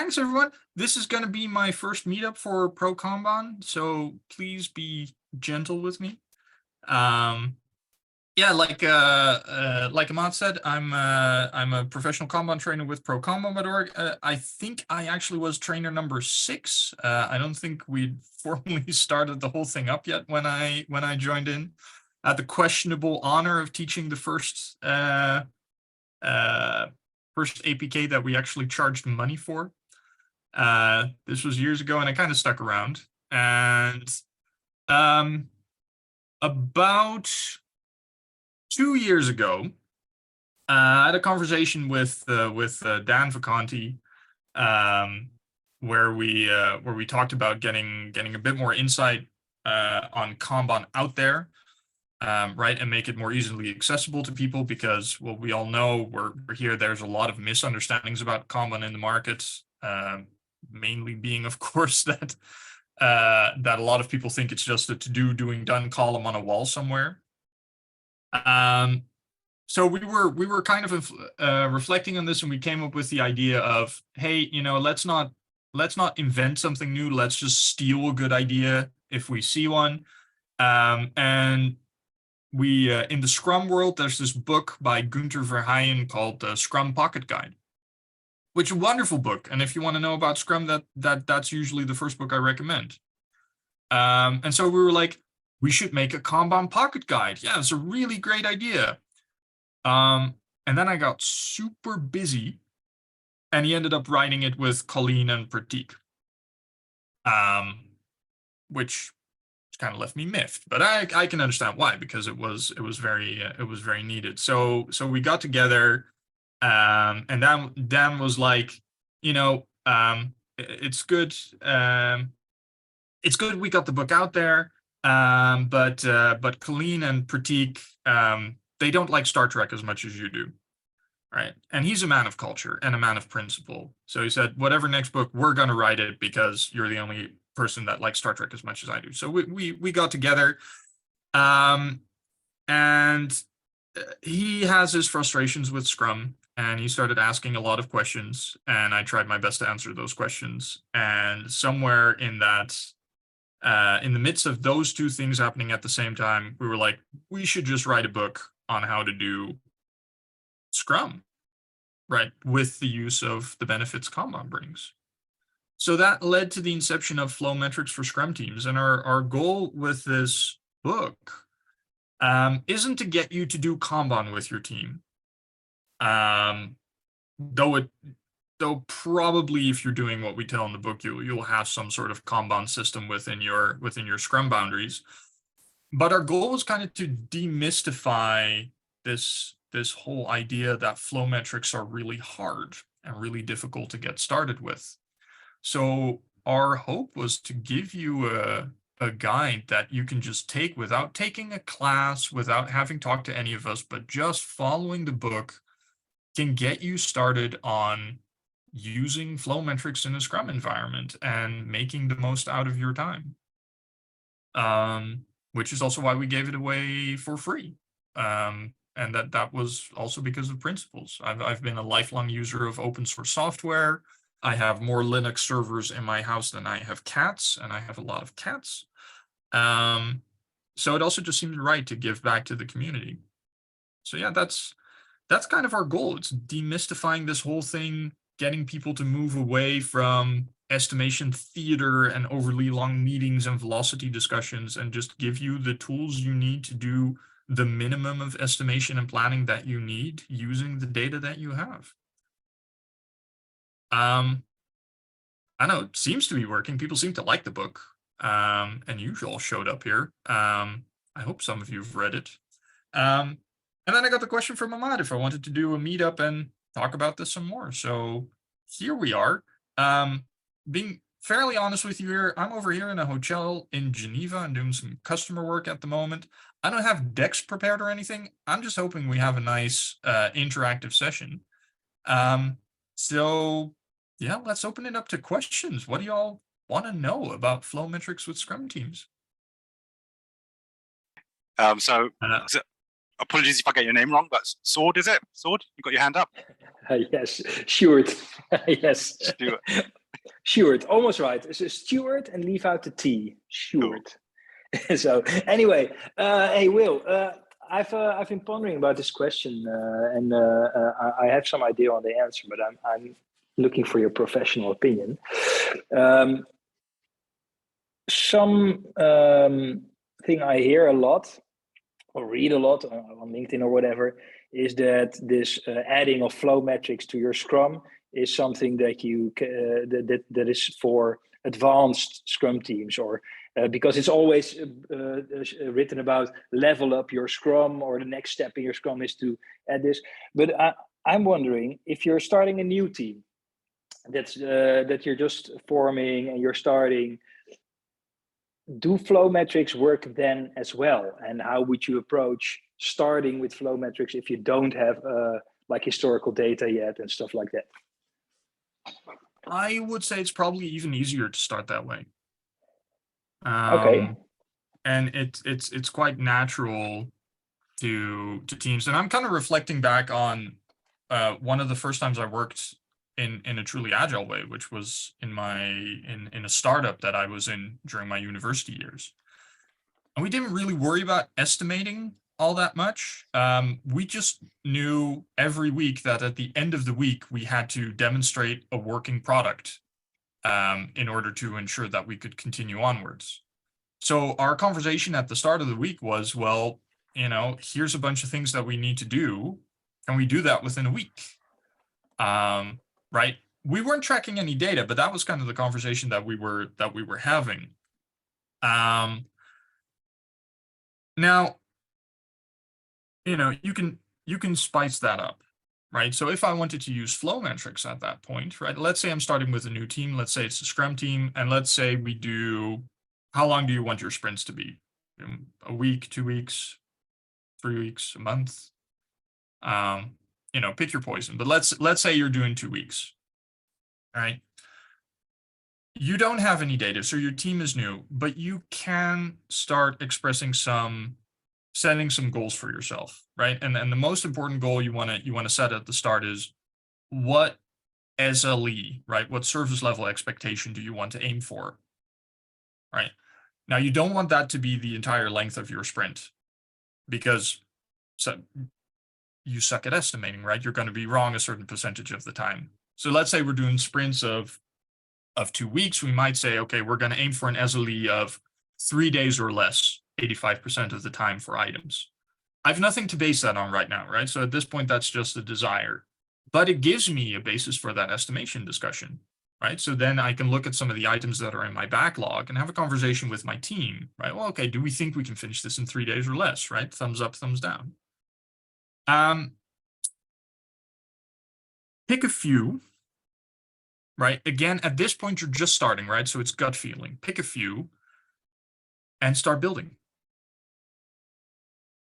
thanks everyone. This is going to be my first meetup for Pro Kanban, so please be gentle with me. Yeah, like Ahmad said, I'm a professional Kanban trainer with ProKanban.org. I think I actually was trainer number 6. I don't think we'd formally started the whole thing up yet when I joined in. I had the questionable honor of teaching the first APK that we actually charged money for. This was years ago, and I kind of stuck around. And about 2 years ago, I had a conversation with Dan Vacanti, where we talked about getting a bit more insight on Kanban out there, right, and make it more easily accessible to people, because, well, we all know we're here. There's a lot of misunderstandings about Kanban in the market, mainly being, of course, that a lot of people think it's just a to-do, doing, done column on a wall somewhere. So we were kind of reflecting on this, and we came up with the idea of, hey, let's not invent something new. Let's just steal a good idea if we see one. And we in the Scrum world, there's this book by Gunther Verheyen called Scrum Pocket Guide, which is a wonderful book. And if you want to know about Scrum, that's usually the first book I recommend. And so we were like, we should make a Kanban pocket guide. Yeah, it's a really great idea. And then I got super busy, and he ended up writing it with Colleen and Pratik, which kind of left me miffed. But I can understand why, because it was very needed. So we got together, and Dan was like, it's good. It's good we got the book out there. But Colleen and Pratik, they don't like Star Trek as much as you do, right? And he's a man of culture and a man of principle. So he said, whatever next book, we're going to write it, because you're the only person that likes Star Trek as much as I do. So we got together, and he has his frustrations with Scrum, and he started asking a lot of questions, and I tried my best to answer those questions. And somewhere in that, in the midst of those two things happening at the same time, we were like, we should just write a book on how to do Scrum, right, with the use of the benefits Kanban brings. So that led to the inception of Flow Metrics for Scrum Teams. And our goal with this book isn't to get you to do Kanban with your team. Though probably if you're doing what we tell in the book, you'll have some sort of Kanban system within your Scrum boundaries. But our goal was kind of to demystify this whole idea that flow metrics are really hard and really difficult to get started with. So our hope was to give you a guide that you can just take without taking a class, without having talked to any of us, but just following the book can get you started on using flow metrics in a Scrum environment and making the most out of your time. Which is also why we gave it away for free. And that was also because of principles. I've been a lifelong user of open source software. I have more Linux servers in my house than I have cats, and I have a lot of cats. So it also just seemed right to give back to the community. So yeah, that's kind of our goal. It's demystifying this whole thing, getting people to move away from estimation theater and overly long meetings and velocity discussions, and just give you the tools you need to do the minimum of estimation and planning that you need using the data that you have. I know it seems to be working. People seem to like the book, and you all showed up here. I hope some of you have read it. And then I got the question from Ahmad if I wanted to do a meetup and talk about this some more. So here we are. Being fairly honest with you here, I'm over here in a hotel in Geneva and doing some customer work at the moment. I don't have decks prepared or anything. I'm just hoping we have a nice interactive session. So yeah, let's open it up to questions. What do y'all want to know about flow metrics with Scrum Teams? So apologies if I get your name wrong, but Sword, is it? Sword, you got your hand up? Yes, Stuart. Yes. Stuart. Stuart, almost right. It's a Stuart and leave out the T. Stuart. Cool. So anyway, hey Will, I've been pondering about this question, and I have some idea on the answer, but I'm looking for your professional opinion. Some thing I hear a lot or read a lot on LinkedIn or whatever is that this adding of flow metrics to your Scrum is something that you that is for advanced Scrum teams, or because it's always written about level up your Scrum, or the next step in your Scrum is to add this. But I'm wondering if you're starting a new team that you're just forming and you're starting, do flow metrics work then as well? And how would you approach starting with flow metrics if you don't have like historical data yet and stuff like that? I would say it's probably even easier to start that way. Okay. And it's quite natural to teams. And I'm kind of reflecting back on one of the first times I worked in a truly agile way, which was in a startup that I was in during my university years. And we didn't really worry about estimating all that much. We just knew every week that at the end of the week, we had to demonstrate a working product in order to ensure that we could continue onwards. So our conversation at the start of the week was, well, here's a bunch of things that we need to do. Can we do that within a week? Right? We weren't tracking any data, but that was kind of the conversation that we were having. Now, you can spice that up, right? So if I wanted to use flow metrics at that point, right? Let's say I'm starting with a new team. Let's say it's a Scrum team, and let's say we do. How long do you want your sprints to be? A week, 2 weeks, 3 weeks, a month? Pick your poison. But let's say you're doing 2 weeks. All right. You don't have any data, so your team is new, but you can start expressing setting some goals for yourself, right? And the most important goal you want to set at the start is what SLE, right? What service level expectation do you want to aim for? Right. Now, you don't want that to be the entire length of your sprint, because you suck at estimating, right? You're going to be wrong a certain percentage of the time. So let's say we're doing sprints of 2 weeks. We might say, okay, we're going to aim for an SLE of 3 days or less, 85% of the time for items. I have nothing to base that on right now, right? So at this point, that's just a desire. But it gives me a basis for that estimation discussion, right? So then I can look at some of the items that are in my backlog and have a conversation with my team, right? Well, okay, do we think we can finish this in 3 days or less, right? Thumbs up, thumbs down. Pick a few, right? Again, at this point, you're just starting, right? So it's gut feeling. Pick a few and start building,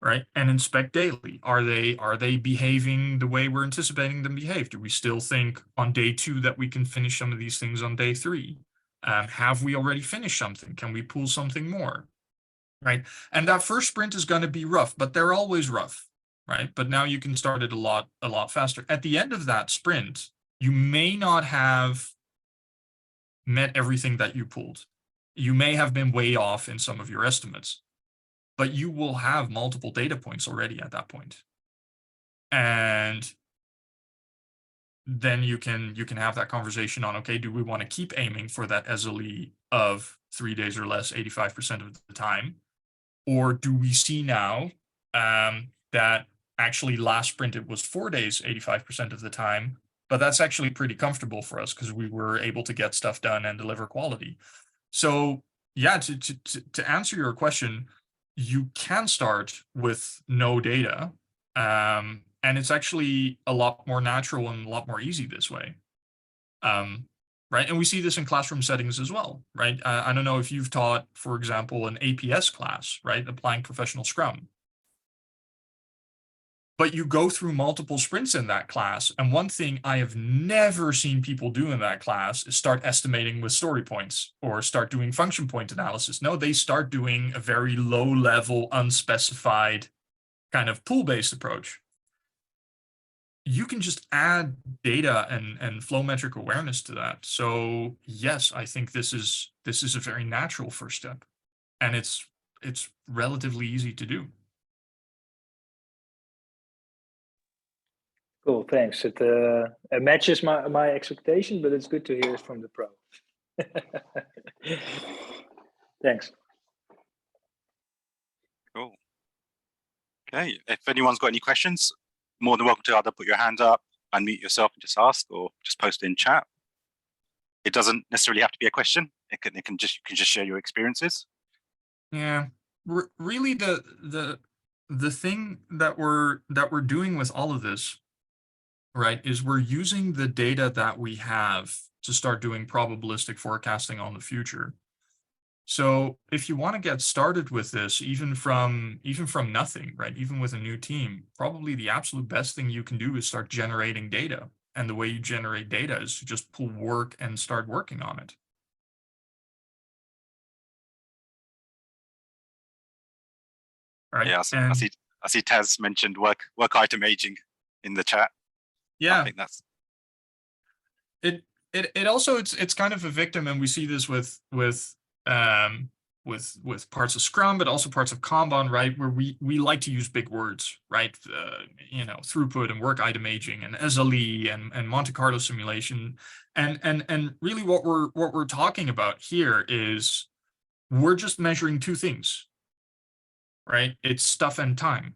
right? And inspect daily. Are they behaving the way we're anticipating them to behave? Do we still think on day 2 that we can finish some of these things on day 3? Have we already finished something? Can we pull something more, right? And that first sprint is going to be rough, but they're always rough, right? But now you can start it a lot faster. At the end of that sprint, you may not have met everything that you pulled. You may have been way off in some of your estimates, but you will have multiple data points already at that point. And then you can have that conversation on, okay, do we want to keep aiming for that SLE of 3 days or less, 85% of the time? Or do we see now that actually last sprint it was 4 days, 85% of the time, but that's actually pretty comfortable for us because we were able to get stuff done and deliver quality. So yeah, to answer your question, you can start with no data, and it's actually a lot more natural and a lot more easy this way. Right, and we see this in classroom settings as well, right? I don't know if you've taught, for example, an APS class, right, applying professional Scrum. But you go through multiple sprints in that class, and one thing I have never seen people do in that class is start estimating with story points or start doing function point analysis. No, they start doing a very low-level, unspecified kind of pool-based approach, you can just add data and flow metric awareness to that. So yes, I think this is a very natural first step, and it's relatively easy to do. Cool, thanks. It matches my expectation, but it's good to hear it from the pro. Thanks. Cool. Okay, if anyone's got any questions, more than welcome to either put your hand up, unmute yourself and just ask, or just post it in chat. It doesn't necessarily have to be a question. You can just share your experiences. Yeah, really the thing that we're doing with all of this, right, is we're using the data that we have to start doing probabilistic forecasting on the future. So if you want to get started with this, even from nothing, right, even with a new team, probably the absolute best thing you can do is start generating data. And the way you generate data is to just pull work and start working on it. Right. Yeah, I see Taz mentioned work item aging in the chat. Yeah, I think that's it also it's kind of a victim, and we see this with parts of Scrum, but also parts of Kanban, right, where we like to use big words, right? You know, throughput and work item aging and SLE and Monte Carlo simulation, and really what we're talking about here is we're just measuring two things, right? It's stuff and time,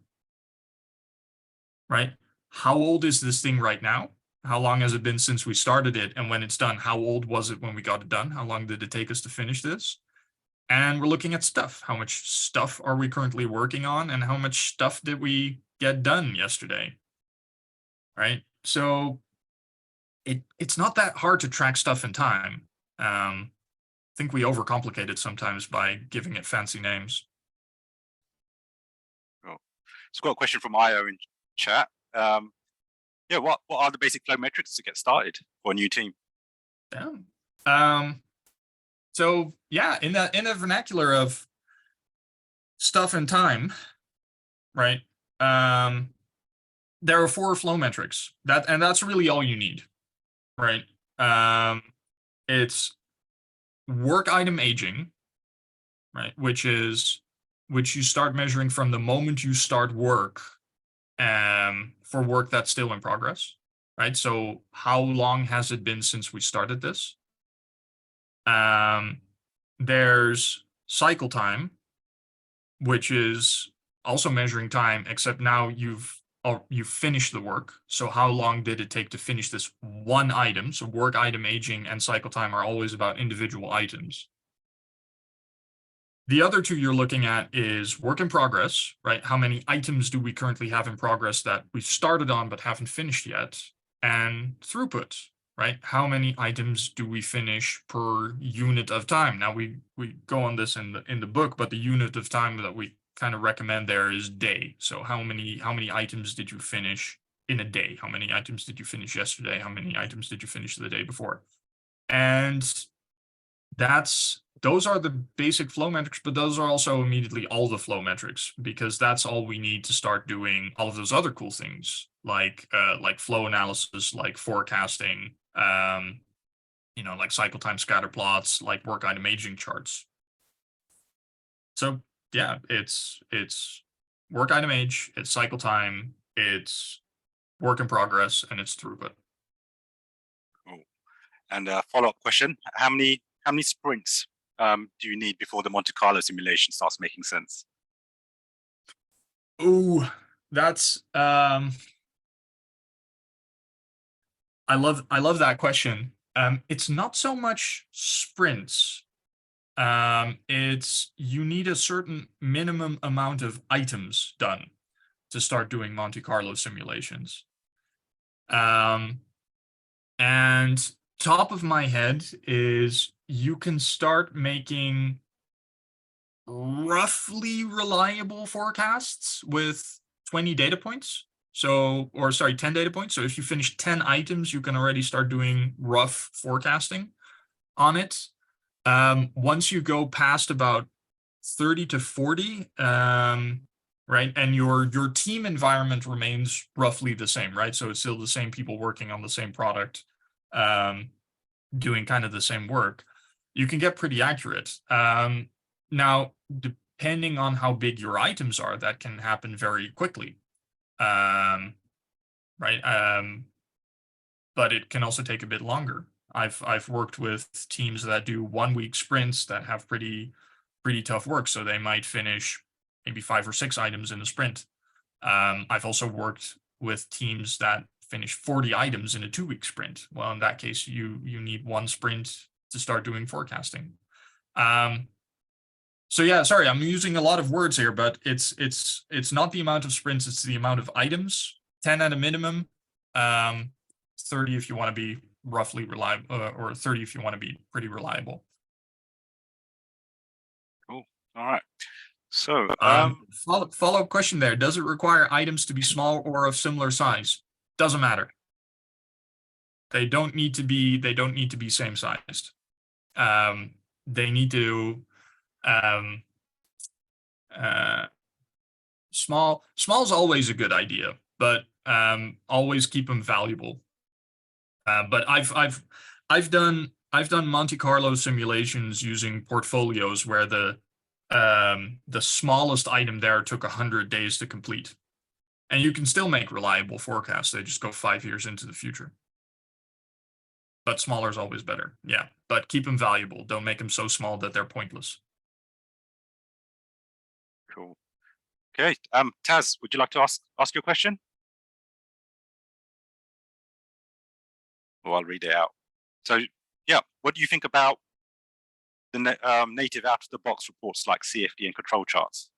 right? How old is this thing right now? How long has it been since we started it? And when it's done, how old was it when we got it done? How long did it take us to finish this? And we're looking at stuff. How much stuff are we currently working on? And how much stuff did we get done yesterday? Right? So it's not that hard to track stuff in time. I think we overcomplicate it sometimes by giving it fancy names. cool. So I've got a question from Io in chat. Yeah, what are the basic flow metrics to get started for a new team? Yeah. So yeah, in the vernacular of stuff and time, right? There are 4 flow metrics and that's really all you need, right? It's work item aging, right? Which you start measuring from the moment you start work, for work that's still in progress, right? So how long has it been since we started this? There's cycle time, which is also measuring time, except now you've finished the work. So how long did it take to finish this one item? So work item aging and cycle time are always about individual items. The other two you're looking at is work in progress, right? How many items do we currently have in progress that we've started on but haven't finished yet? And throughput, right? How many items do we finish per unit of time? Now we go on this in the book, but the unit of time that we kind of recommend there is day. So how many items did you finish in a day? How many items did you finish yesterday? How many items did you finish the day before? And those are the basic flow metrics, but those are also immediately all the flow metrics, because that's all we need to start doing all of those other cool things like flow analysis, like forecasting, you know, like cycle time scatter plots, like work item aging charts. So yeah, it's work item age, it's cycle time, it's work in progress, and it's throughput. Cool. And a follow-up question: how many sprints do you need before the Monte Carlo simulation starts making sense? Oh, that's I love that question. It's not so much sprints. It's you need a certain minimum amount of items done to start doing Monte Carlo simulations. And top of my head is you can start making roughly reliable forecasts with 20 data points. So, or sorry, 10 data points. So if you finish 10 items, you can already start doing rough forecasting on it. Once you go past about 30 to 40, right? And your team environment remains roughly the same, right? So it's still the same people working on the same product, doing kind of the same work. You can get pretty accurate. Now, depending on how big your items are, that can happen very quickly, right? But it can also take a bit longer. I've worked with teams that do 1 week sprints that have pretty tough work, so they might finish maybe 5 or 6 items in a sprint. I've also worked with teams that finish 40 items in a 2 week sprint. Well, in that case, you need 1 sprint to start doing forecasting. So yeah, sorry, I'm using a lot of words here, but it's not the amount of sprints, it's the amount of items. 10 at a minimum, 30 if you want to be roughly reliable, or 30 if you want to be pretty reliable. Cool. All right. So follow-up question there. Does it require items to be small or of similar size? Doesn't matter. They don't need to be same sized. They need to small is always a good idea, but always keep them valuable. But I've done Monte Carlo simulations using portfolios where the smallest item there took 100 days to complete, and you can still make reliable forecasts. They just go 5 years into the future. But smaller is always better. Yeah, but keep them valuable. Don't make them so small that they're pointless. cool. Okay. Taz, would you like to ask your question? Well, I'll read it out. So yeah, what do you think about the native out-of-the-box reports like CFD and control charts?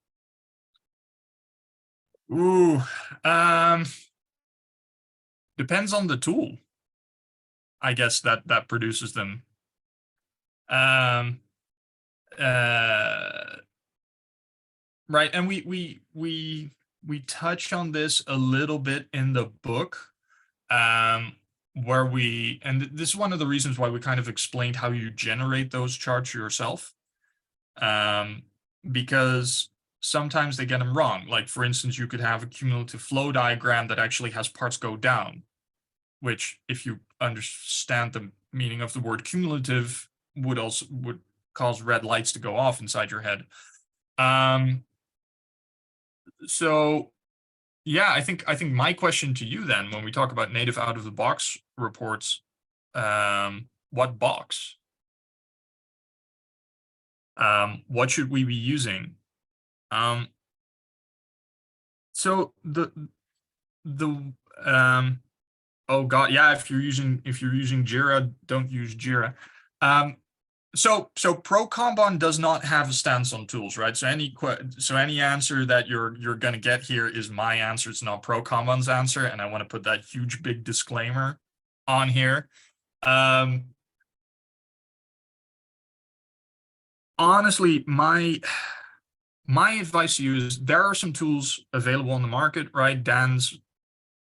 Ooh, depends on the tool, I guess, that produces them. Right, and we touch on this a little bit in the book, where this is one of the reasons why we kind of explained how you generate those charts yourself, because sometimes they get them wrong. Like, for instance, you could have a cumulative flow diagram that actually has parts go down, which, if you understand the meaning of the word cumulative, would cause red lights to go off inside your head. So yeah, I think my question to you then, when we talk about native out of the box reports, what box? What should we be using? So oh god, yeah, if you're using Jira, don't use Jira. So Pro Kanban does not have a stance on tools, right? So any answer that you're gonna get here is my answer. It's not Pro Kanban's answer, and I want to put that huge big disclaimer on here. Honestly, my advice to you is there are some tools available on the market, right? Dan's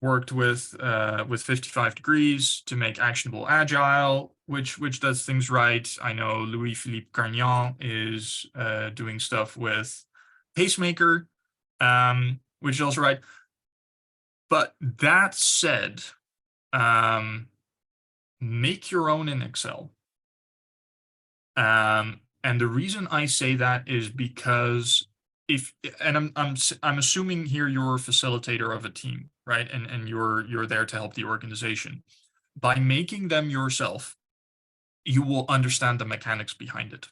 worked with 55 degrees to make actionable agile, which does things right. I know Louis-Philippe Carignan is doing stuff with Pacemaker, which is also right. But that said, make your own in Excel. And the reason I say that is because I'm assuming here you're a facilitator of a team, right? And you're there to help the organization. By making them yourself, you will understand the mechanics behind it.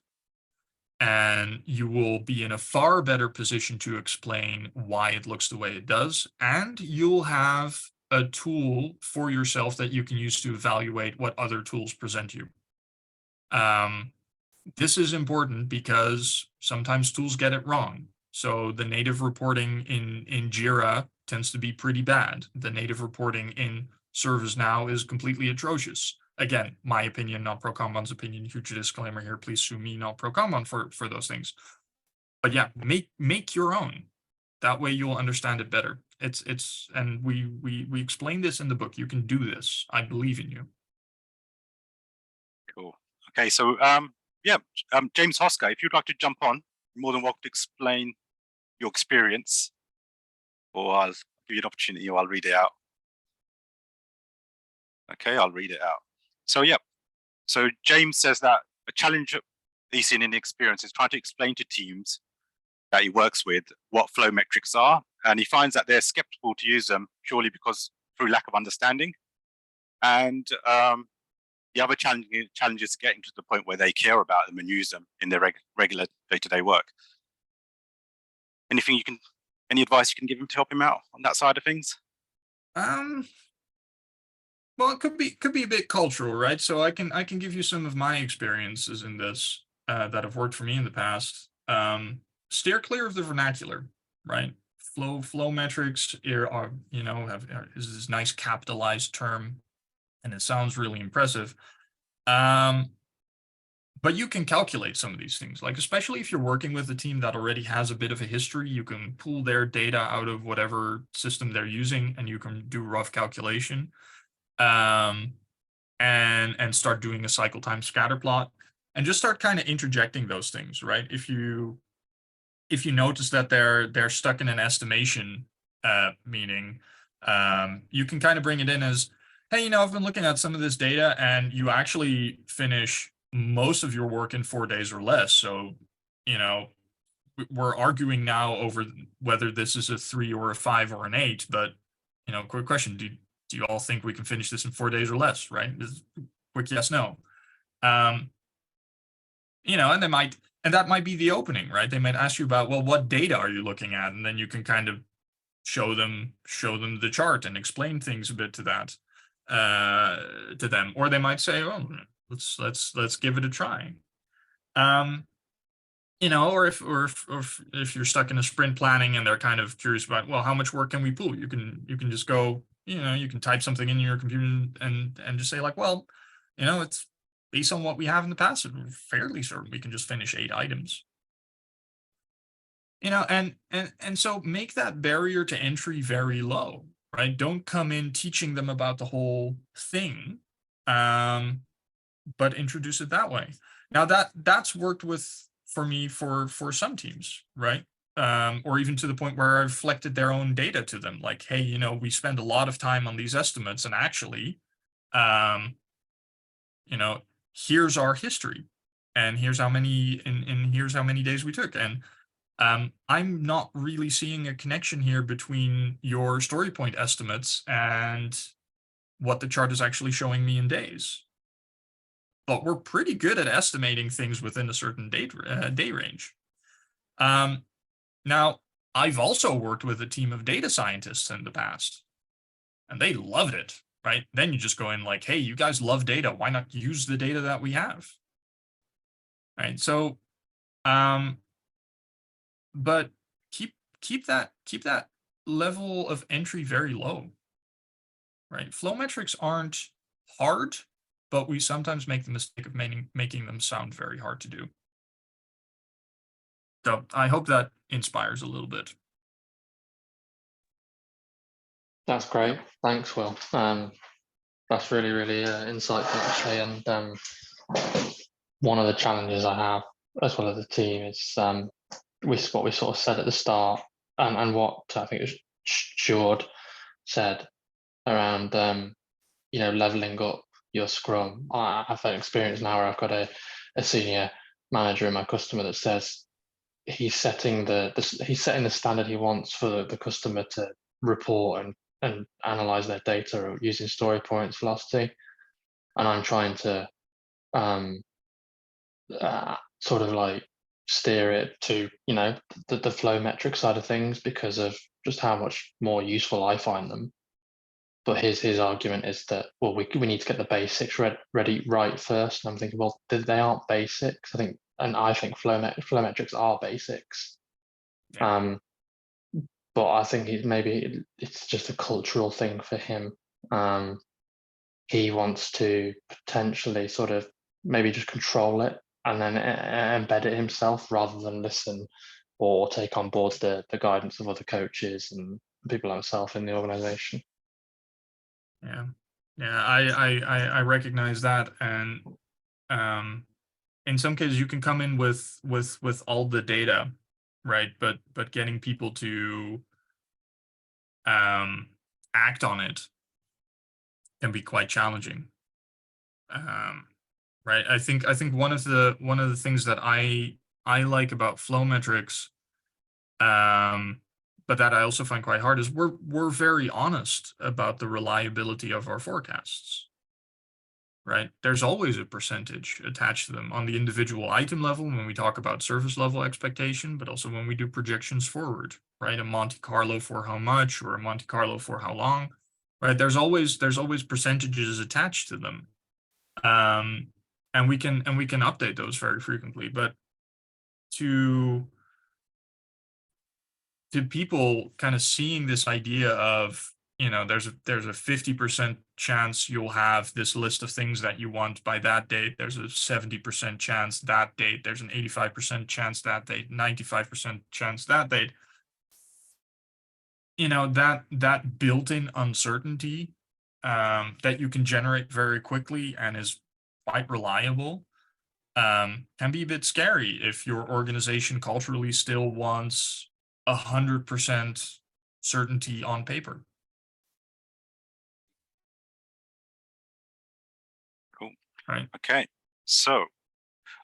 And you will be in a far better position to explain why it looks the way it does. And you'll have a tool for yourself that you can use to evaluate what other tools present you. This is important because sometimes tools get it wrong. So the native reporting in Jira tends to be pretty bad. The native reporting in ServiceNow is completely atrocious. Again, my opinion, not Pro Kanban's opinion. Huge disclaimer here. Please sue me, not Pro Kanban, for those things. But yeah, make your own. That way you'll understand it better. And we explain this in the book. You can do this. I believe in you. Cool. Okay, so yeah, James Hosker, if you'd like to jump on, you're more than welcome to explain your experience or I'll give you an opportunity, or I'll read it out. Okay, I'll read it out. So yeah, so James says that a challenge he's seen in the experience is trying to explain to teams that he works with what flow metrics are, and he finds that they're skeptical to use them purely because through lack of understanding. And the other challenge is getting to the point where they care about them and use them in their regular day-to-day work. Any advice you can give him to help him out on that side of things? Well, it could be a bit cultural, right? So I can give you some of my experiences in this that have worked for me in the past. Steer clear of the vernacular, right? Flow metrics are is this nice capitalized term, and it sounds really impressive. But you can calculate some of these things, like especially if you're working with a team that already has a bit of a history, you can pull their data out of whatever system they're using, and you can do rough calculation. And start doing a cycle time scatter plot, and just start kind of interjecting those things, right? If you notice that they're stuck in an estimation meaning, you can kind of bring it in as, hey, I've been looking at some of this data, and you actually finish most of your work in 4 days or less. So, we're arguing now over whether this is a 3 or a 5 or an 8, but quick question: do you all think we can finish this in 4 days or less, right? Just quick yes, no. And that might be the opening, right? They might ask you about, well, what data are you looking at? And then you can kind of show them the chart and explain things a bit to that, to them. Or they might say, oh, let's give it a try. Or if you're stuck in a sprint planning and they're kind of curious about, well, how much work can we pull? You can just go, you can type something in your computer and just say like, well, it's based on what we have in the past, we're fairly certain we can just finish 8 items. And so make that barrier to entry very low, right? Don't come in teaching them about the whole thing, but introduce it that way. Now that's worked for me for some teams, right? Or even to the point where I've reflected their own data to them, like, hey, we spend a lot of time on these estimates, and actually, here's our history, and here's how many days we took, and I'm not really seeing a connection here between your story point estimates and what the chart is actually showing me in days. But we're pretty good at estimating things within a certain day range. Now, I've also worked with a team of data scientists in the past, and they loved it, right? Then you just go in like, hey, you guys love data. Why not use the data that we have? Right. So, but keep that level of entry very low, right? Flow metrics aren't hard, but we sometimes make the mistake of making them sound very hard to do. So I hope that inspires a little bit. That's great. Thanks, Will. That's really, really insightful, actually. And one of the challenges I have, as well as the team, is what we sort of said at the start, and what I think Jord said around, leveling up your Scrum. I have that experience now where I've got a senior manager in my customer that says he's setting the standard he wants for the customer to report and analyze their data using story points velocity, and I'm trying to sort of like steer it to the flow metric side of things because of just how much more useful I find them. But his argument is that, well, we need to get the basics ready right first. And I'm thinking, well, they aren't basics. I think flow metrics are basics. Yeah. But I think it's just a cultural thing for him. He wants to potentially sort of maybe just control it and then embed it himself rather than listen or take on board the guidance of other coaches and people like himself in the organization. Yeah, I recognize that, and in some cases you can come in with all the data, right? But getting people to act on it can be quite challenging. Right. I think one of the things that I like about flow metrics, but that I also find quite hard, is we're very honest about the reliability of our forecasts. Right. There's always a percentage attached to them on the individual item level when we talk about service level expectation, but also when we do projections forward, right? A Monte Carlo for how much, or a Monte Carlo for how long, right? There's always percentages attached to them. And we can update those very frequently, but to people kind of seeing this idea of, there's a 50% chance you'll have this list of things that you want by that date. There's a 70% chance that date. There's an 85% chance that date, 95% chance that date. That built-in uncertainty that you can generate very quickly and is quite reliable can be a bit scary if your organization culturally still wants 100% certainty on paper. Cool. Right. Okay. So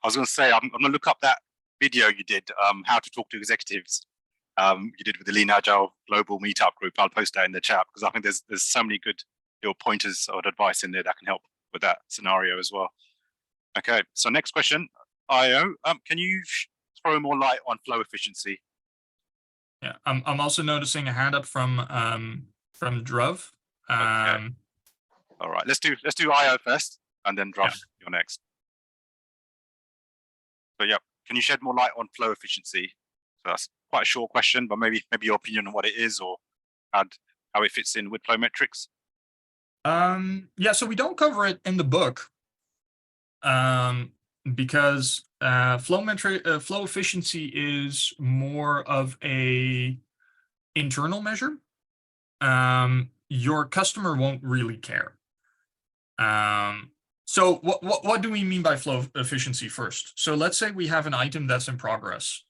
I was going to say, I'm going to look up that video you did, how to talk to executives. You did with the Lean Agile Global Meetup group. I'll post that in the chat because I think there's so many good little pointers or advice in there that can help with that scenario as well. Okay. So next question, Io, can you throw more light on flow efficiency? Yeah, I'm also noticing a hand up from Druv. Okay. All right, let's do Io first, and then Druv, you're next. So yeah, can you shed more light on flow efficiency? So that's quite a short question, but maybe your opinion on what it is, or how it fits in with flow metrics. Yeah, so we don't cover it in the book, because flow efficiency is more of a internal measure. Your customer won't really care. So what do we mean by flow efficiency first? So let's say we have an item that's in progress,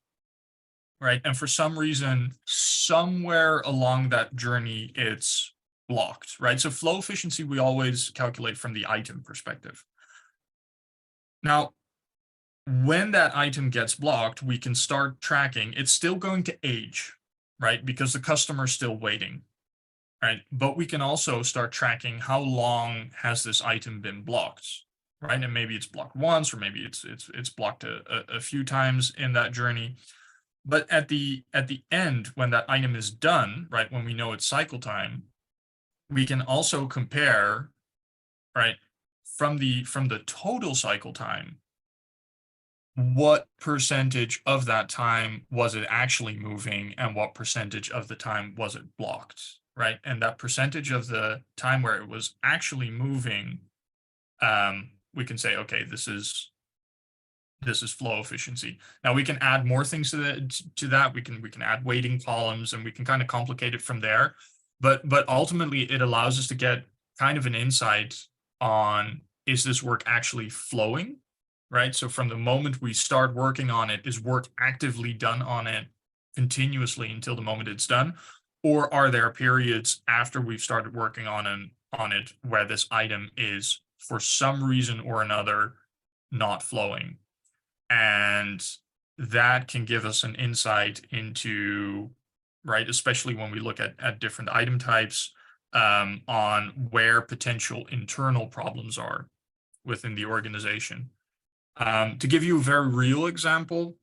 right? And for some reason, somewhere along that journey, it's blocked, right? So flow efficiency, we always calculate from the item perspective. Now, when that item gets blocked, we can start tracking. It's still going to age, right? Because the customer's still waiting, right? But we can also start tracking how long has this item been blocked, right? And maybe it's blocked once, or maybe it's blocked a few times in that journey. But at the end, when that item is done, right, when we know its cycle time, we can also compare, right, from the total cycle time, what percentage of that time was it actually moving, and what percentage of the time was it blocked, right? And that percentage of the time where it was actually moving, we can say, okay, this is flow efficiency. Now we can add more things to that. We can add weighting columns, and we can kind of complicate it from there. But ultimately, it allows us to get kind of an insight on, is this work actually flowing, right? So from the moment we start working on it, is work actively done on it continuously until the moment it's done? Or are there periods after we've started working on it where this item is, for some reason or another, not flowing? And that can give us an insight into, right, especially when we look at different item types, on where potential internal problems are within the organization. To give you a very real example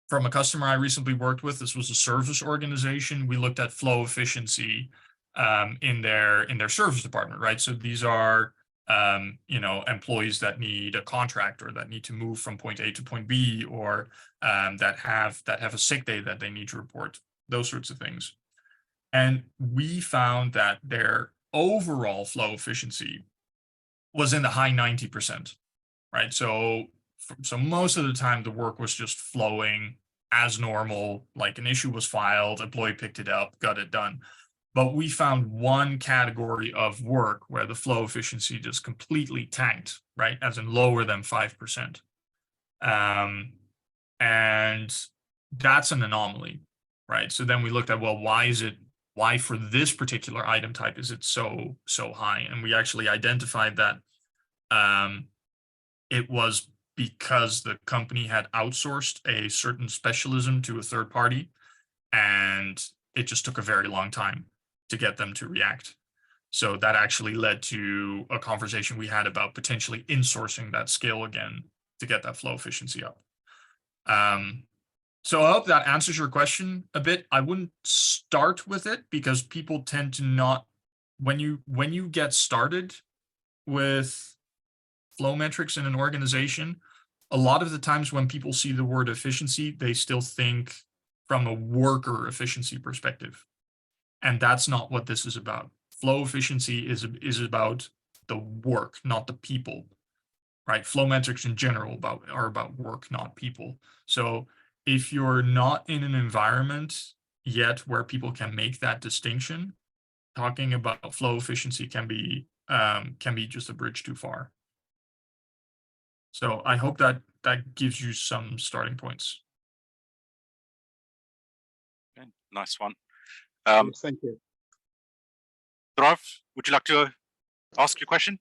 from a customer I recently worked with, this was a service organization. We looked at flow efficiency in their service department, right? So these are employees that need a contract, or that need to move from point A to point B, or that have a sick day that they need to report, those sorts of things. And we found that their overall flow efficiency was in the high 90%, right? So most of the time the work was just flowing as normal, like an issue was filed, employee picked it up, got it done. But we found one category of work where the flow efficiency just completely tanked, right? As in lower than 5%. And that's an anomaly, right? So then we looked at, well, why is it why for this particular item type is it so high? And we actually identified that it was because the company had outsourced a certain specialism to a third party, and it just took a very long time to get them to react. So that actually led to a conversation we had about potentially insourcing that skill again to get that flow efficiency up. So I hope that answers your question a bit. I wouldn't start with it because people tend to not, when you get started with flow metrics in an organization, a lot of the times when people see the word efficiency, they still think from a worker efficiency perspective. And that's not what this is about. Flow efficiency is about the work, not the people, right? Flow metrics in general are about work, not people. So if you're not in an environment yet where people can make that distinction, talking about flow efficiency can be just a bridge too far. So I hope that gives you some starting points. Okay, nice one. Thank you. Dhruv, would you like to ask your question?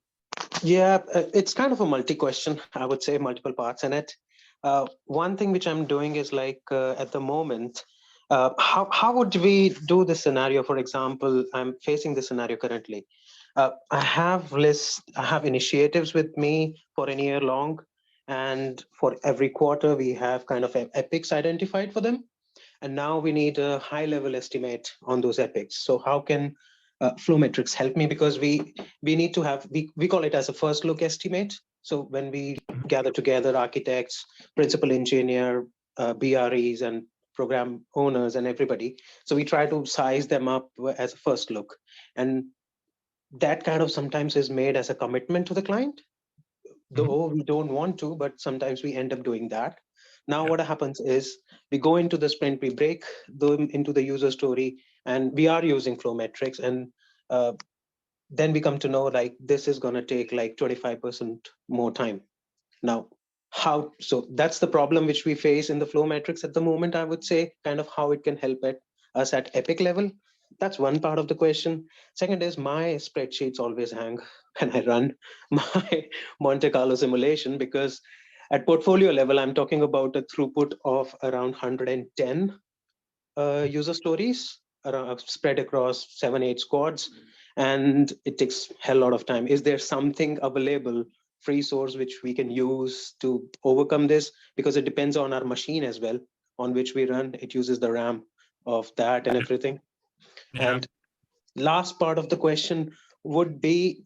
Yeah, it's kind of a multi-question, I would say, multiple parts in it. One thing which I'm doing is like at the moment, how would we do this scenario? For example, I'm facing this scenario currently. I have initiatives with me for a year long, and for every quarter we have kind of epics identified for them, and now we need a high-level estimate on those epics. So how can flow metrics help me? Because we need to have, we call it as a first look estimate. So when we gather together architects, principal engineer, BREs, and program owners and everybody, so we try to size them up as a first look, and that kind of sometimes is made as a commitment to the client, though we don't want to, but sometimes we end up doing that. Now what happens is we go into the sprint, we break them into the user story, and we are using flow metrics, and then we come to know like this is going to take like 25% more time. Now, so that's the problem which we face in the flow metrics at the moment, I would say, kind of how it can help us at epic level. That's one part of the question. Second is my spreadsheets always hang when I run my Monte Carlo simulation, because at portfolio level, I'm talking about a throughput of around 110 user stories spread across 7-8 squads, and it takes a hell lot of time. Is there something available, free source, which we can use to overcome this? Because it depends on our machine as well, on which we run. It uses the RAM of that and everything. Yeah. And last part of the question would be,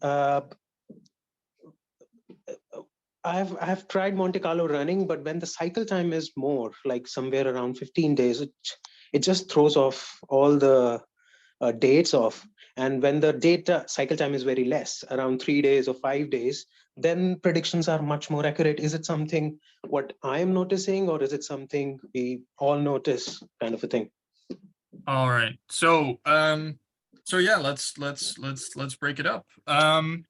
I've tried Monte Carlo running, but when the cycle time is more, like somewhere around 15 days, it just throws off all the dates off. And when the data cycle time is very less, around 3 days or 5 days, then predictions are much more accurate. Is it something what I'm noticing, or is it something we all notice, kind of a thing? All right. So yeah, let's break it up. And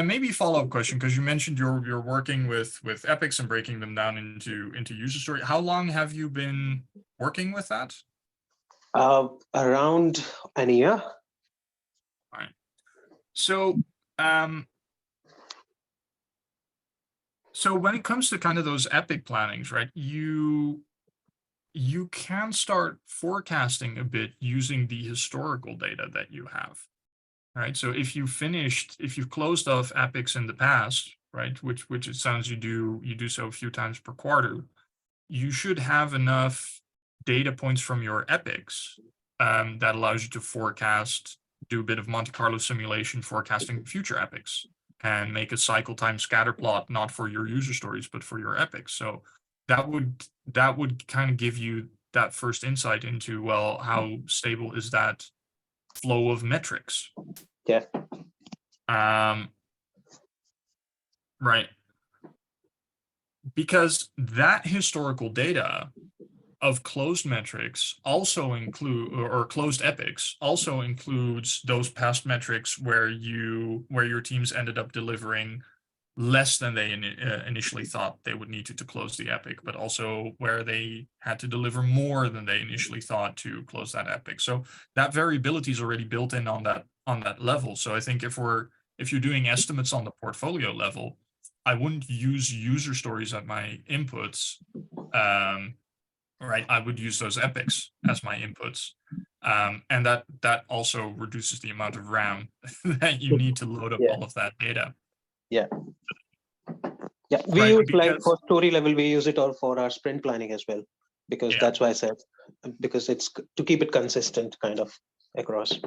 maybe follow-up question, because you mentioned you're working with epics and breaking them down into user story. How long have you been working with that? Around a year. All right. So so when it comes to kind of those epic plannings, right, you can start forecasting a bit using the historical data that you have. Right. So if you've closed off epics in the past, right, which it sounds you do so a few times per quarter, you should have enough data points from your epics that allows you to forecast, do a bit of Monte Carlo simulation, forecasting future epics, and make a cycle time scatter plot, not for your user stories, but for your epics. So that would kind of give you that first insight into, well, how stable is that flow of metrics? Yeah. Right. Because that historical data of closed metrics also or closed epics also includes those past metrics where your teams ended up delivering less than they initially thought they would need to close the epic, but also where they had to deliver more than they initially thought to close that epic. So that variability is already built in on that level. So I think if you're doing estimates on the portfolio level, I wouldn't use user stories at my inputs. Right, I would use those epics as my inputs. And that also reduces the amount of RAM that you need to load up all of that data. Yeah. Yeah, we Right, use like because- for story level, we use it all for our sprint planning as well, because Yeah. that's why I said, because it's to keep it consistent kind of across.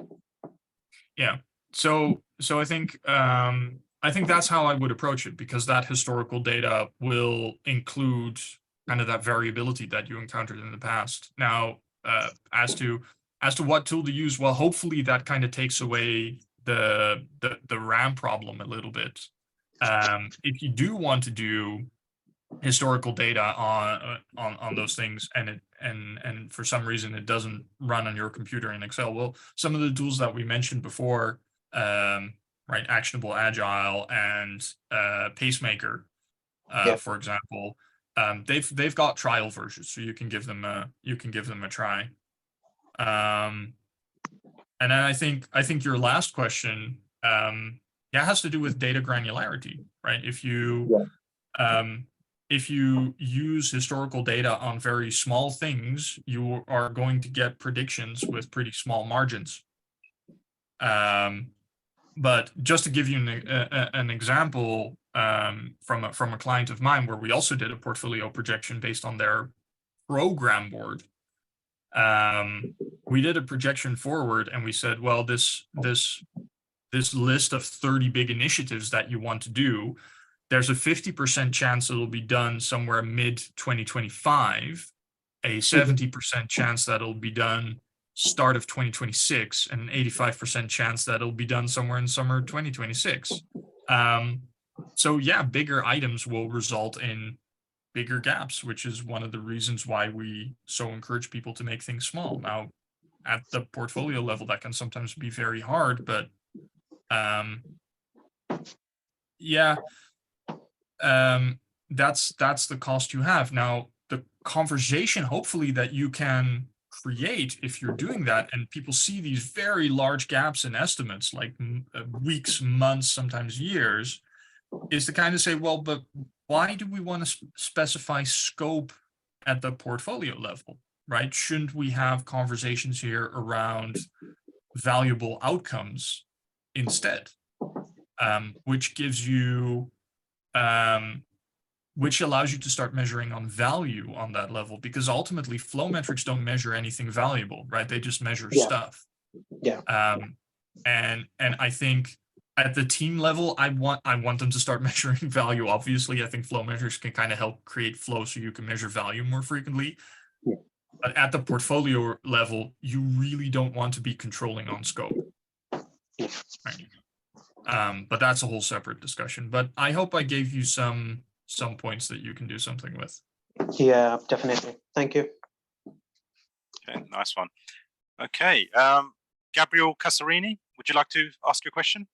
Yeah. So I think that's how I would approach it, because that historical data will include kind of that variability that you encountered in the past. Now, as to what tool to use, well, hopefully that kind of takes away the RAM problem a little bit. If you do want to do historical data on those things, and for some reason it doesn't run on your computer in Excel, well, some of the tools that we mentioned before, right, Actionable Agile and Pacemaker, for example, they've got trial versions, so you can give them a try. And then I think your last question, has to do with data granularity, right? If you use historical data on very small things, you are going to get predictions with pretty small margins. But just to give you an example, from a client of mine, where we also did a portfolio projection based on their program board. We did a projection forward, and we said, well, this list of 30 big initiatives that you want to do, there's a 50% chance it'll be done somewhere mid 2025, a 70% chance that it'll be done start of 2026, and an 85% chance that it'll be done somewhere in summer 2026. So yeah, bigger items will result in bigger gaps, which is one of the reasons why we so encourage people to make things small. Now, at the portfolio level, that can sometimes be very hard, but that's the cost you have. Now, the conversation, hopefully, that you can create if you're doing that, and people see these very large gaps in estimates, like weeks, months, sometimes years, is to kind of say, well, but why do we want to specify scope at the portfolio level, right? Shouldn't we have conversations here around valuable outcomes instead, which gives you, which allows you to start measuring on value on that level, because ultimately flow metrics don't measure anything valuable, right? They just measure stuff. Yeah. And I think at the team level, I want them to start measuring value. Obviously, I think flow metrics can kind of help create flow so you can measure value more frequently. Yeah. But at the portfolio level, you really don't want to be controlling on scope. Right? But that's a whole separate discussion. But I hope I gave you some points that you can do something with. Yeah, definitely. Thank you. Okay, nice one. Okay, Gabriel Casarini, would you like to ask your question?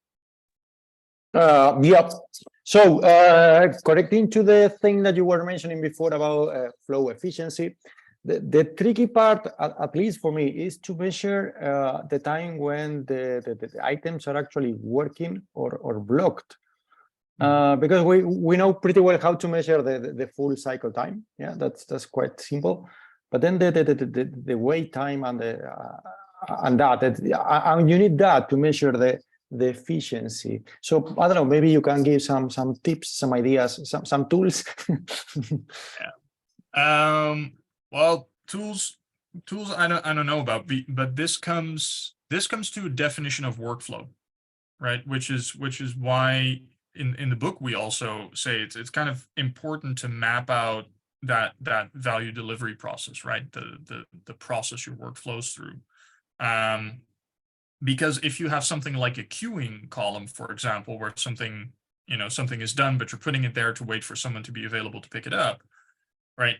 Yeah. So correcting to the thing that you were mentioning before about flow efficiency, the tricky part, at least for me, is to measure the time when the items are actually working or blocked. Because we know pretty well how to measure the full cycle time. Yeah, that's quite simple. But then the wait time and you need that to measure the efficiency. So I don't know, maybe you can give some tips, some ideas, some tools. Yeah. Well, tools I don't know about, but this comes to a definition of workflow, right? Which is why in the book we also say it's kind of important to map out that value delivery process, right? The process your work flows through. Because if you have something like a queuing column, for example, where something is done, but you're putting it there to wait for someone to be available to pick it up, right?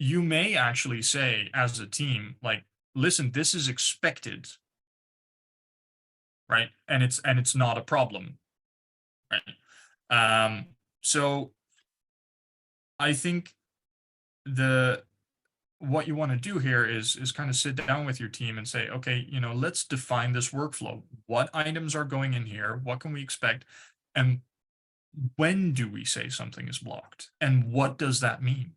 You may actually say as a team, like, listen, this is expected, right? And it's not a problem, right? So I think what you want to do here is kind of sit down with your team and say, okay, let's define this workflow. What items are going in here? What can we expect? And when do we say something is blocked? And what does that mean?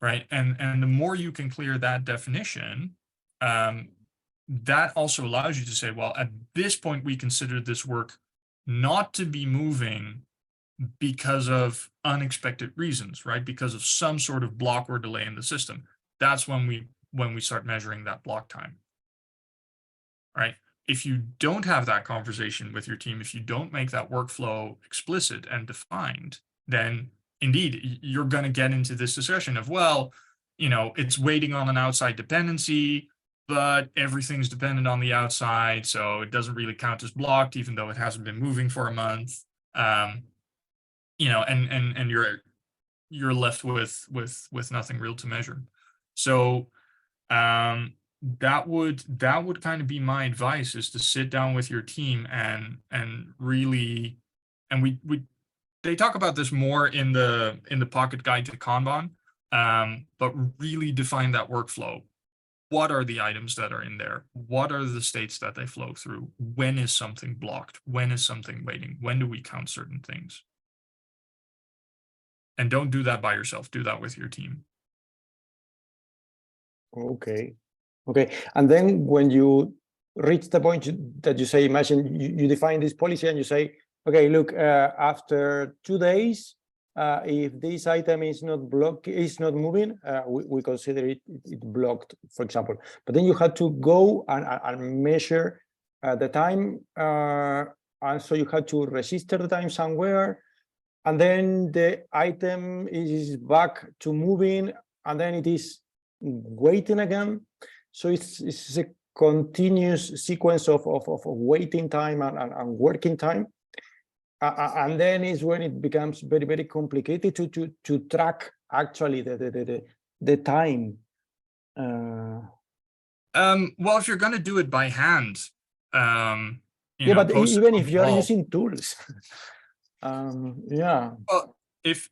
Right. And the more you can clear that definition, that also allows you to say, well, at this point, we consider this work not to be moving because of unexpected reasons, right? Because of some sort of block or delay in the system. That's when we start measuring that block time, right? If you don't have that conversation with your team, if you don't make that workflow explicit and defined, then indeed you're going to get into this discussion of, well, it's waiting on an outside dependency, but everything's dependent on the outside, so it doesn't really count as blocked, even though it hasn't been moving for a month. And you're left with nothing real to measure. So that would kind of be my advice, is to sit down with your team and really, and they talk about this more in the Pocket Guide to Kanban, but really define that workflow. What are the items that are in there? What are the states that they flow through? When is something blocked? When is something waiting? When do we count certain things? And don't do that by yourself. Do that with your team. Okay. And then when you reach the point that you say, imagine you define this policy and you say, okay, look, after 2 days, if this item is not moving, we consider it blocked, for example. But then you had to go and measure the time, and so you had to register the time somewhere, and then the item is back to moving, and then it is waiting again. So it's a continuous sequence of waiting time and working time. And then is when it becomes very, very complicated to track actually the time. Well, if you're going to do it by hand, but even if you're using tools, yeah. Well, if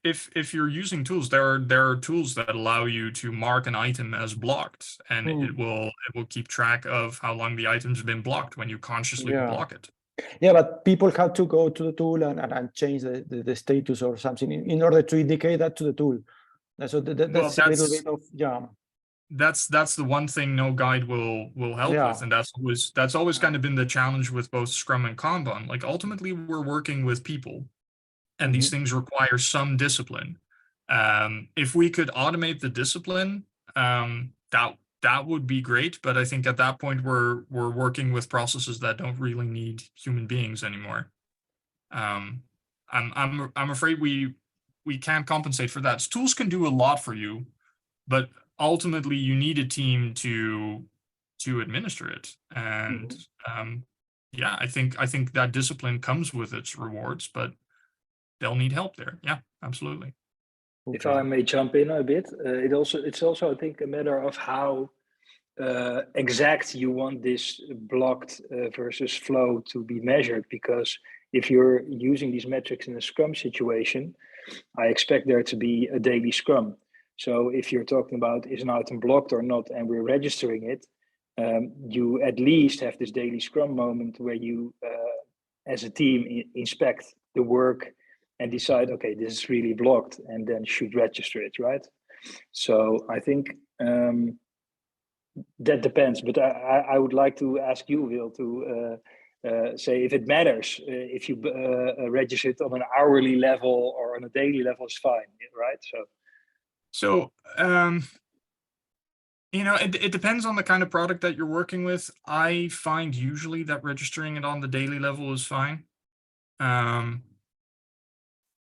you're using tools, there are tools that allow you to mark an item as blocked, and it will keep track of how long the item's been blocked when you consciously block it. Yeah, but people have to go to the tool and change the status or something in order to indicate that to the tool. So that's a little bit of That's the one thing no guide will help with, and that's always kind of been the challenge with both Scrum and Kanban. Like, ultimately, we're working with people, and these things require some discipline. If we could automate the discipline, that would be great. But I think at that point we're working with processes that don't really need human beings anymore. I'm afraid we can't compensate for that. Tools can do a lot for you, but ultimately you need a team to administer it. And yeah, I think that discipline comes with its rewards, but they'll need help there. Yeah, absolutely. If I may jump in a bit, it's also I think a matter of how exact you want this blocked versus flow to be measured. Because if you're using these metrics in a Scrum situation, I expect there to be a daily Scrum. So if you're talking about is an item blocked or not, and we're registering it, you at least have this daily Scrum moment where you, as a team, inspect the work and decide, okay, this is really blocked, and then should register it, right? So I think that depends, but I would like to ask you, Will, to say if it matters, if you register it on an hourly level or on a daily level is fine, right? So it depends on the kind of product that you're working with. I find usually that registering it on the daily level is fine.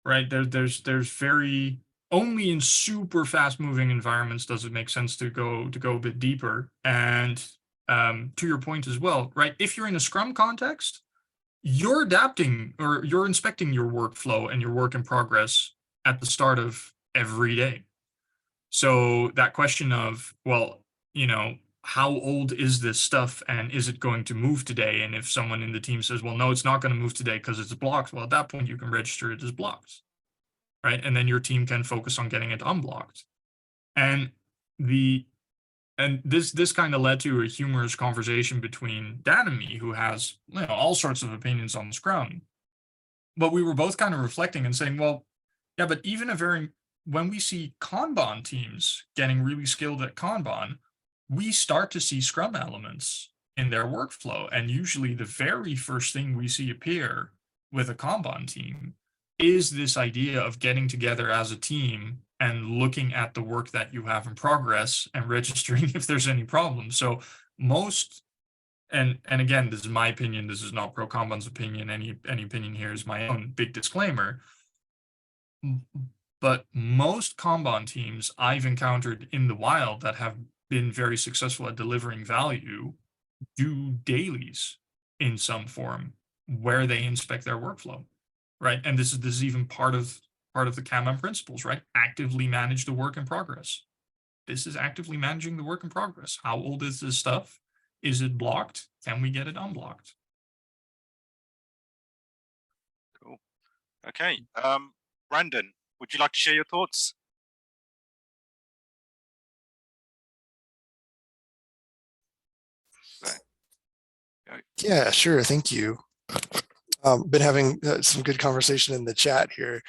Right, there's very only in super fast moving environments does it make sense to go a bit deeper. And to your point as well, right, if you're in a Scrum context, you're adapting or you're inspecting your workflow and your work in progress at the start of every day. So that question of, well, how old is this stuff and is it going to move today? And if someone in the team says, well, no, it's not going to move today because it's blocked, well, at that point you can register it as blocked, right? And then your team can focus on getting it unblocked. And this kind of led to a humorous conversation between Dan and me, who has, you know, all sorts of opinions on Scrum. But we were both kind of reflecting and saying, well, yeah, but even when we see Kanban teams getting really skilled at Kanban, we start to see Scrum elements in their workflow. And usually the very first thing we see appear with a Kanban team is this idea of getting together as a team and looking at the work that you have in progress and registering if there's any problems. So most, and again, this is my opinion, this is not Pro Kanban's opinion, any opinion here is my own, big disclaimer. But most Kanban teams I've encountered in the wild that have been very successful at delivering value do dailies in some form where they inspect their workflow, right? And this is even part of the Kanban principles, right? Actively manage the work in progress. This is actively managing the work in progress. How old is this stuff? Is it blocked? Can we get it unblocked? Cool. Okay. Brandon, would you like to share your thoughts? Yeah, sure. Thank you. Been having some good conversation in the chat here.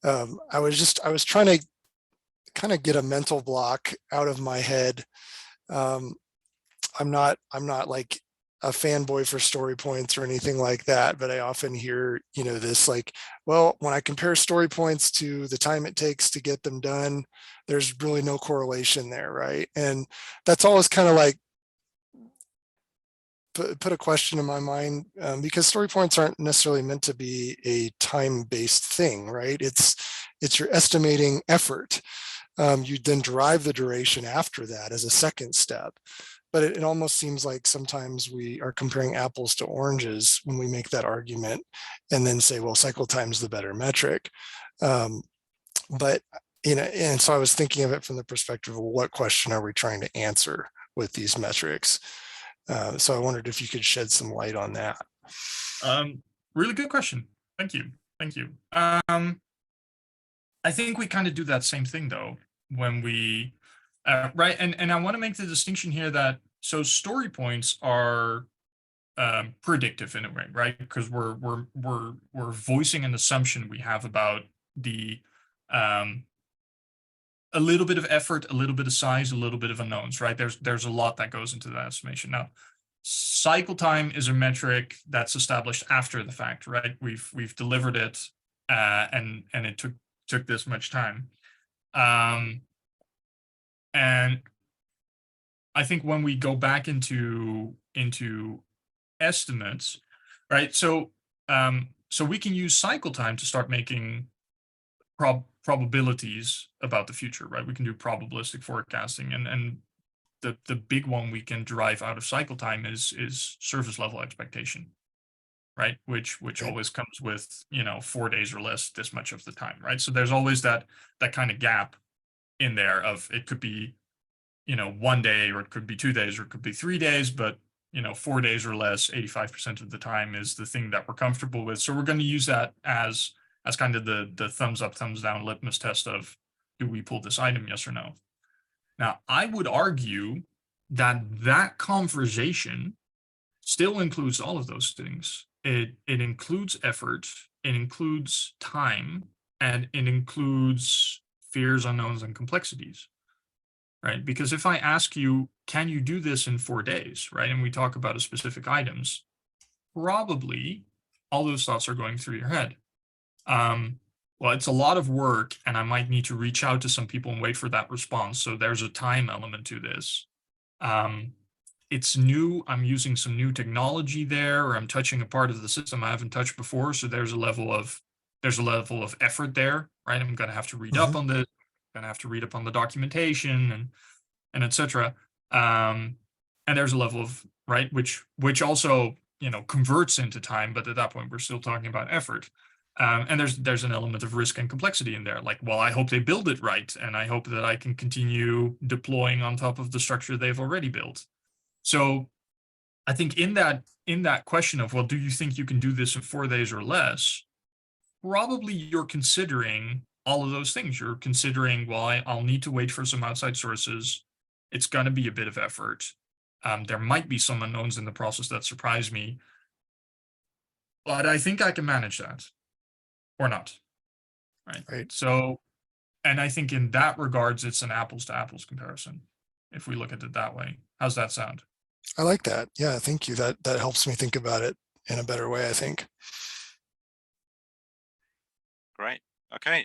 I was trying to kind of get a mental block out of my head. I'm not like a fanboy for story points or anything like that, but I often hear, you know, this like, well, when I compare story points to the time it takes to get them done, there's really no correlation there, right? And that's always kind of like put a question in my mind, because story points aren't necessarily meant to be a time-based thing, right? It's you're estimating effort. You then derive the duration after that as a second step. But it almost seems like sometimes we are comparing apples to oranges when we make that argument and then say, well, cycle time is the better metric. But, you know, and so I was thinking of it from the perspective of what question are we trying to answer with these metrics? So I wondered if you could shed some light on that. Really good question. Thank you. Thank you. I think we kind of do that same thing though, when we, right. And I want to make the distinction here that, so story points are predictive in a way, right? Because we're voicing an assumption we have about the, a little bit of effort, a little bit of size, a little bit of unknowns, right? There's a lot that goes into that estimation. Now, cycle time is a metric that's established after the fact, right? We've delivered it, and it took this much time. And I think when we go back into estimates, right? So we can use cycle time to start making probabilities about the future, right? We can do probabilistic forecasting, and the big one we can derive out of cycle time is service level expectation, right? Which always comes with, you know, 4 days or less, this much of the time, right? So there's always that kind of gap in there of, it could be, you know, 1 day, or it could be 2 days, or it could be 3 days, but, you know, 4 days or less, 85% of the time is the thing that we're comfortable with. So we're going to use that as kind of the thumbs up, thumbs down litmus test of, do we pull this item, yes or no? Now, I would argue that conversation still includes all of those things. It includes effort, it includes time, and it includes fears, unknowns, and complexities, right? Because if I ask you, can you do this in 4 days, right? And we talk about a specific items, probably all those thoughts are going through your head. Well, it's a lot of work, and I might need to reach out to some people and wait for that response. So there's a time element to this. It's new. I'm using some new technology there, or I'm touching a part of the system I haven't touched before. So there's a level of effort there, right? I'm going to have to read up on this. I'm going to have to read up on the documentation and etc. And there's a level of, right, which also, you know, converts into time, but at that point we're still talking about effort. And there's an element of risk and complexity in there. Like, well, I hope they build it right, and I hope that I can continue deploying on top of the structure they've already built. So I think in that question of, well, do you think you can do this in 4 days or less? Probably you're considering all of those things. You're considering, well, I'll need to wait for some outside sources. It's going to be a bit of effort. There might be some unknowns in the process that surprise me, but I think I can manage that, or not. Right. So, and I think in that regards, it's an apples to apples comparison, if we look at it that way. How's that sound? I like that. Yeah, thank you. That helps me think about it in a better way, I think. Great. Okay.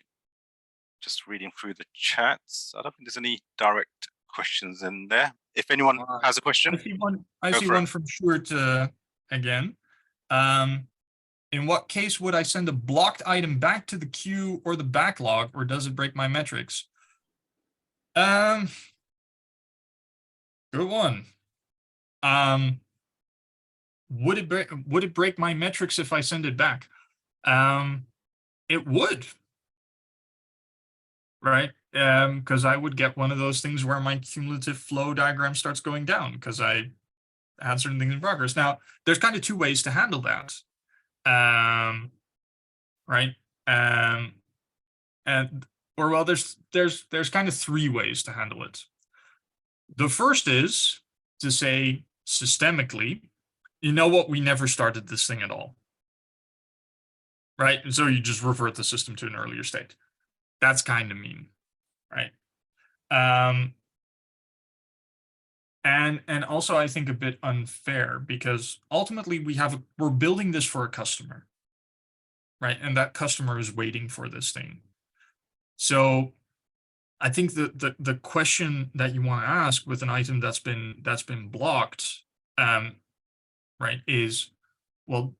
Just reading through the chats. I don't think there's any direct questions in there. If anyone has a question, I see one from Sjoerd again. In what case would I send a blocked item back to the queue or the backlog, or does it break my metrics? Good one. Would it break my metrics if I send it back? It would. Right? Because I would get one of those things where my cumulative flow diagram starts going down because I had certain things in progress. Now, there's kind of two ways to handle that. Right? There's kind of three ways to handle it. The first is to say systemically, you know what, we never started this thing at all. Right? And so you just revert the system to an earlier state. That's kind of mean, right? And also I think a bit unfair, because ultimately we're building this for a customer, right? And that customer is waiting for this thing. So I think the question that you want to ask with an item that's been blocked, right, is, well,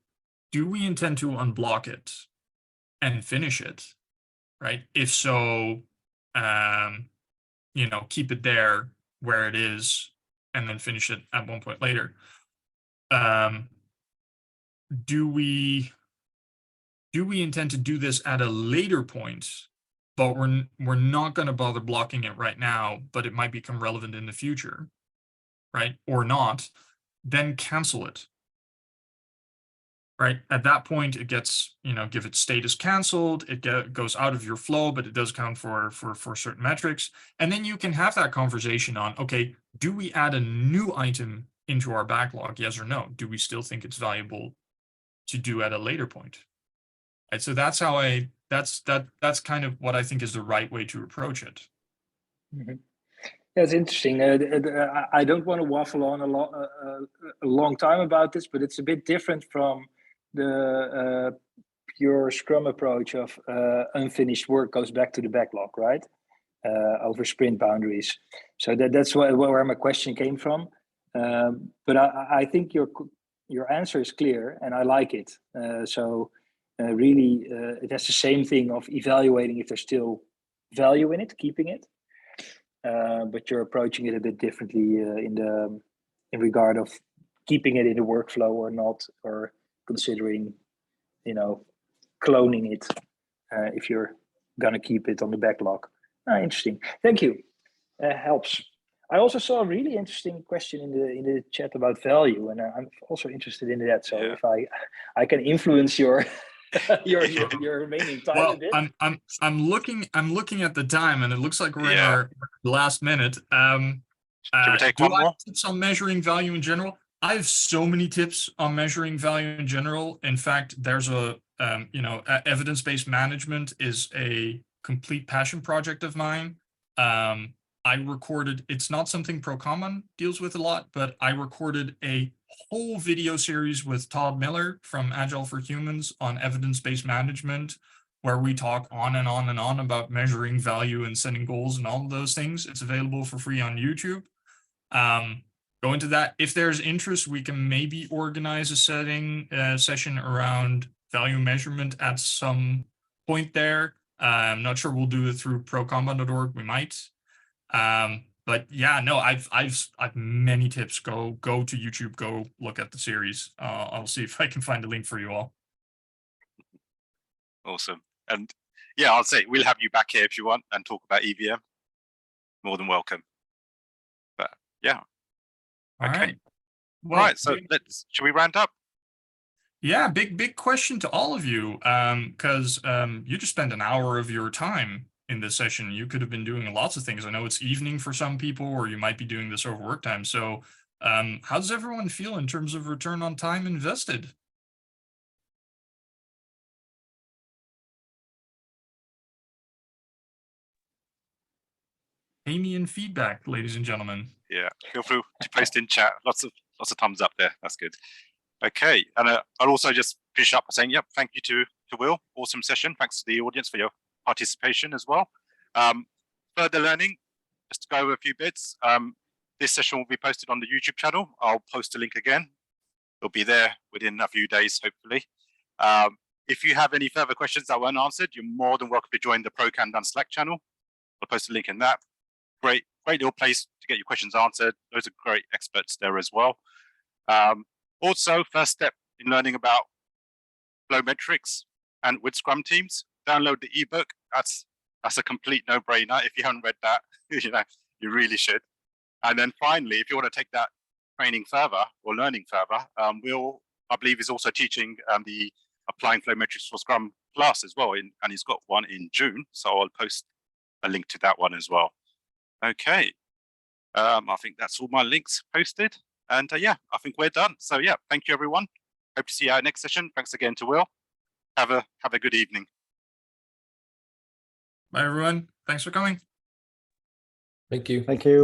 do we intend to unblock it and finish it? Right? If so, keep it there where it is and then finish it at one point later. Do we intend to do this at a later point, but we're not going to bother blocking it right now, but it might become relevant in the future, right? Or not, then cancel it. Right, at that point, it gets, give it status canceled, it goes out of your flow, but it does count for certain metrics. And then you can have that conversation on, okay, do we add a new item into our backlog? Yes or no? Do we still think it's valuable to do at a later point? Right, so that's how that's kind of what I think is the right way to approach it. Mm-hmm. That's interesting. I don't want to waffle on a long time about this, but it's a bit different from the pure Scrum approach of unfinished work goes back to the backlog, right? Over sprint boundaries. So that's where my question came from. But I think your answer is clear, and I like it. Really, it has the same thing of evaluating if there's still value in it, keeping it. But you're approaching it a bit differently in regard of keeping it in the workflow or not, or considering, cloning it if you're gonna keep it on the backlog. Interesting. Thank you. Helps. I also saw a really interesting question in the chat about value, and I'm also interested in that. So if I can influence your your remaining time a bit. I'm looking at the time, and it looks like we're in our last minute. Can we take one more? Tips on measuring value in general? I have so many tips on measuring value in general. In fact, there's evidence-based management is a complete passion project of mine. I recorded, it's not something Pro Kanban deals with a lot, but I recorded a whole video series with Todd Miller from Agile for Humans on evidence-based management, where we talk on and on and on about measuring value and setting goals and all of those things. It's available for free on YouTube. Go into that. If there's interest, we can maybe organize a session around value measurement at some point there. I'm not sure we'll do it through prokanban.org. We might. But yeah, no, I've many tips. Go to YouTube, go look at the series. I'll see if I can find a link for you all. Awesome. And yeah, I'll say we'll have you back here if you want and talk about EVM. More than welcome. But yeah. All Okay. right. All right, so should we round up? Yeah, big question to all of you, because you just spent an hour of your time in this session. You could have been doing lots of things. I know it's evening for some people, or you might be doing this over work time. So how does everyone feel in terms of return on time invested? Amy and feedback, ladies and gentlemen. Yeah, feel free to post in chat. Lots of thumbs up there. That's good. Okay, and I'll also just finish up by saying, yep, thank you to Will. Awesome session. Thanks to the audience for your participation as well. Further learning, just to go over a few bits. This session will be posted on the YouTube channel. I'll post a link again. It'll be there within a few days, hopefully. If you have any further questions that weren't answered, you're more than welcome to join the Pro Kanban Slack channel. I'll post a link in that. Great little place to get your questions answered. Those are great experts there as well. Also, first step in learning about flow metrics and with Scrum Teams, download the ebook. That's a complete no-brainer. If you haven't read that, you really should. And then finally, if you want to take that training further or learning further, Will, I believe, is also teaching the Applying Flow Metrics for Scrum class as well, and he's got one in June. So I'll post a link to that one as well. Okay, I think that's all my links posted, and yeah, I think we're done. So yeah, thank you everyone. Hope to see you at our next session. Thanks again to Will. Have a good evening. Bye everyone. Thanks for coming. Thank you. Thank you.